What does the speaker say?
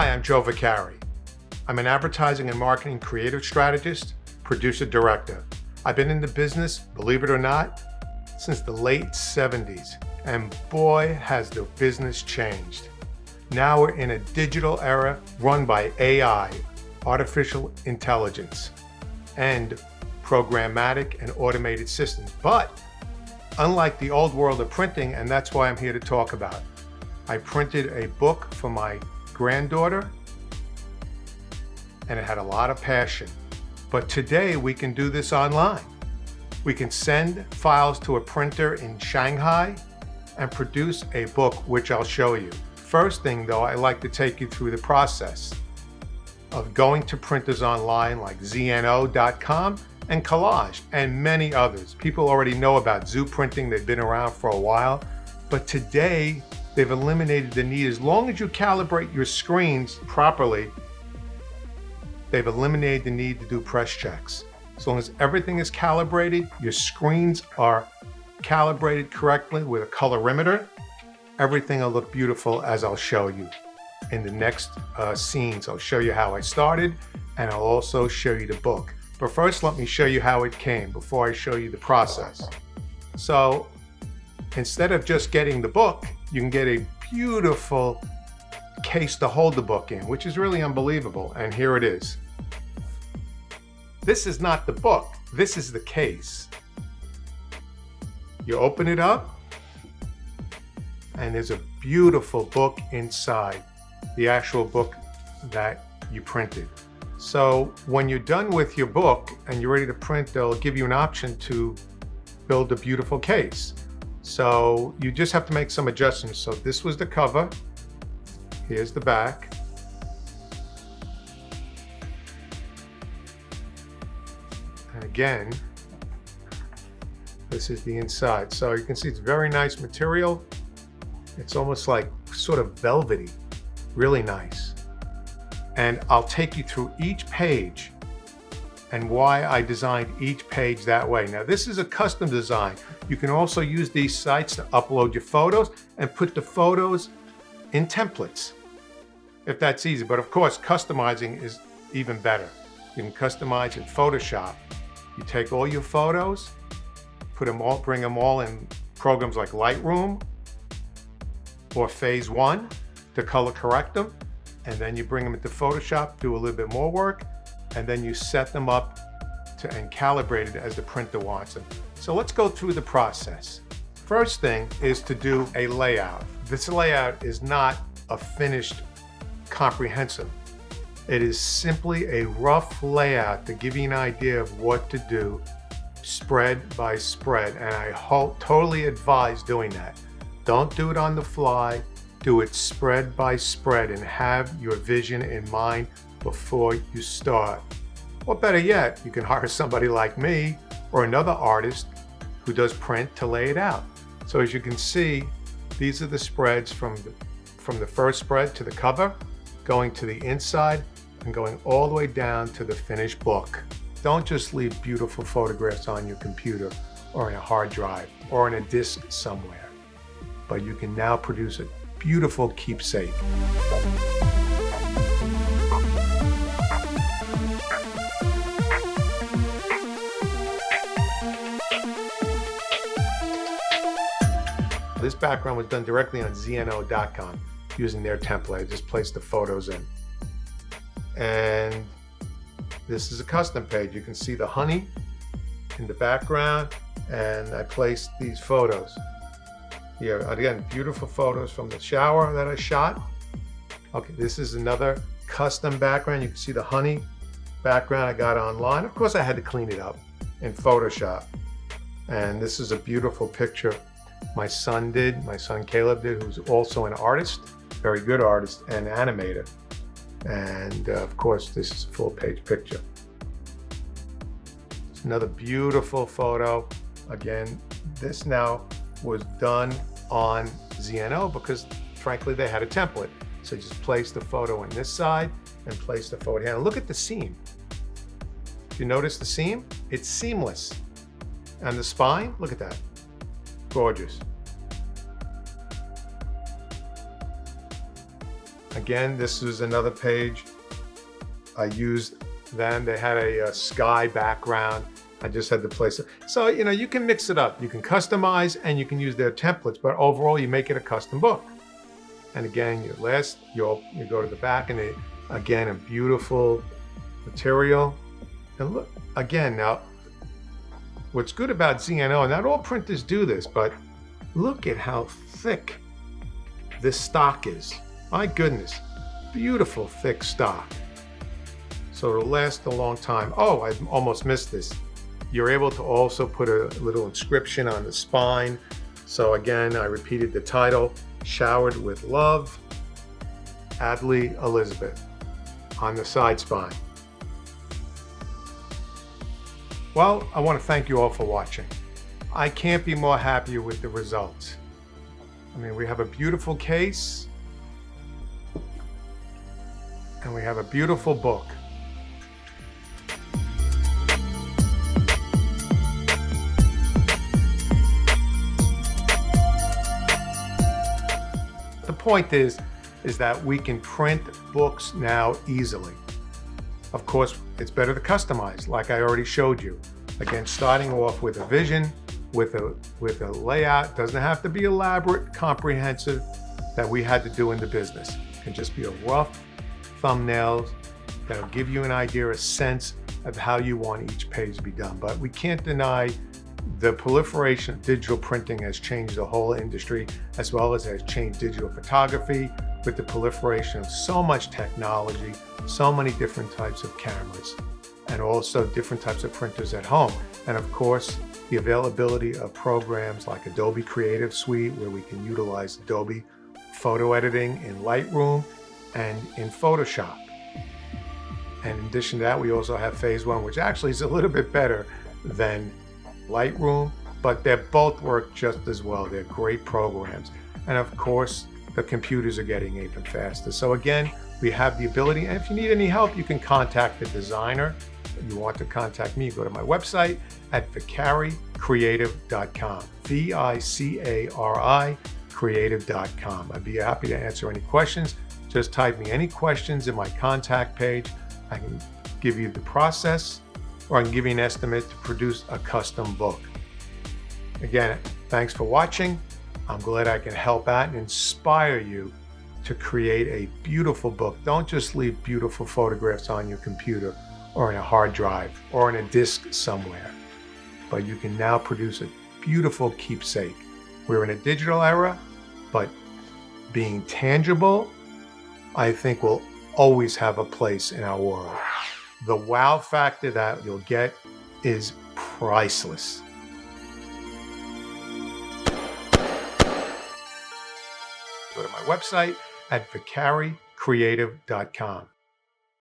Hi, I'm Joe Vicari. I'm an advertising and marketing creative strategist, producer director. I've been in the business, believe it or not, since the late 70s, and boy, has the business changed. Now we're in a digital era run by AI, artificial intelligence, and programmatic and automated systems. But unlike the old world of printing, and that's why I'm here to talk about it, I printed a book for my granddaughter, and it had a lot of passion. But today we can do this online. We can send files to a printer in Shanghai and produce a book, which I'll show you. First thing though, I like to take you through the process of going to printers online like zno.com and Collage and many others. People already know about Zoo Printing, they've been around for a while, but today they've eliminated the need. As long as you calibrate your screens properly, they've eliminated the need to do press checks. As long as everything is calibrated, your screens are calibrated correctly with a colorimeter, everything will look beautiful, as I'll show you in the next scenes. I'll show you how I started, and I'll also show you the book. But first, let me show you how it came before I show you the process. So instead of just getting the book, you can get a beautiful case to hold the book in, which is really unbelievable. And here it is. This is not the book, this is the case. You open it up, and there's a beautiful book inside, the actual book that you printed. So when you're done with your book and you're ready to print, they'll give you an option to build a beautiful case. So you just have to make some adjustments. So this was the cover. Here's the back. And again, this is the inside. So you can see it's very nice material. It's almost like sort of velvety, really nice. And I'll take you through each page and why I designed each page that way. Now this is a custom design. You can also use these sites to upload your photos and put the photos in templates, if that's easy. But of course, customizing is even better. You can customize in Photoshop. You take all your photos, bring them all in programs like Lightroom or Phase 1 to color correct them. And then you bring them into Photoshop, do a little bit more work, and then you set them up and calibrate it as the printer wants them. So let's go through the process. First thing is to do a layout. This layout is not a finished comprehensive. It is simply a rough layout to give you an idea of what to do spread by spread, and I totally advise doing that. Don't do it on the fly. Do it spread by spread and have your vision in mind before you start. Or better yet, you can hire somebody like me or another artist who does print to lay it out. So as you can see, these are the spreads from the first spread to the cover, going to the inside, and going all the way down to the finished book. Don't just leave beautiful photographs on your computer or in a hard drive or on a disk somewhere, but you can now produce a beautiful keepsake. This background was done directly on zno.com using their template. I just placed the photos in. And this is a custom page. You can see the honey in the background, and I placed these photos. Here, again, beautiful photos from the shower that I shot. Okay, this is another custom background. You can see the honey background I got online. Of course, I had to clean it up in Photoshop. And this is a beautiful picture my son Caleb did, who's also an artist, very good artist and animator. And of course, this is a full page picture. It's another beautiful photo. Again, this now was done on ZNO because frankly, they had a template. So just place the photo on this side and place the photo here. And look at the seam. If you notice the seam, it's seamless. And the spine, look at that. Gorgeous. Again, this is another page. I used them. They had a sky background. I just had to place it. So, you can mix it up. You can customize and you can use their templates, but overall you make it a custom book. And again, you go to the back and again, a beautiful material. And look, again, now, what's good about ZNO, not all printers do this, but look at how thick this stock is. My goodness, beautiful thick stock. So it'll last a long time. Oh, I almost missed this. You're able to also put a little inscription on the spine. So again, I repeated the title, Showered with Love, Adley Elizabeth, on the side spine. Well, I want to thank you all for watching. I can't be more happier with the results. I mean, we have a beautiful case and we have a beautiful book. The point is that we can print books now easily. Of course, it's better to customize, like I already showed you. Again, starting off with a vision, with a layout. Doesn't have to be elaborate, comprehensive, that we had to do in the business. It can just be a rough thumbnail that'll give you an idea, a sense of how you want each page to be done. But we can't deny the proliferation of digital printing has changed the whole industry, as well as has changed digital photography with the proliferation of so much technology, so many different types of cameras, and also different types of printers at home. And of course, the availability of programs like Adobe Creative Suite, where we can utilize Adobe photo editing in Lightroom and in Photoshop. And in addition to that, we also have Phase 1, which actually is a little bit better than Lightroom, but they both work just as well. They're great programs. And of course, the computers are getting even faster. So again, we have the ability, and if you need any help, you can contact the designer. If you want to contact me, go to my website at vicari.creative.com, VICARI creative.com. I'd be happy to answer any questions. Just type me any questions in my contact page. I can give you the process, or I can give you an estimate to produce a custom book. Again, thanks for watching. I'm glad I can help out and inspire you to create a beautiful book. Don't just leave beautiful photographs on your computer or in a hard drive or in a disk somewhere, but you can now produce a beautiful keepsake. We're in a digital era, but being tangible, I think, will always have a place in our world. The wow factor that you'll get is priceless. Go to my website at vicari.creative.com.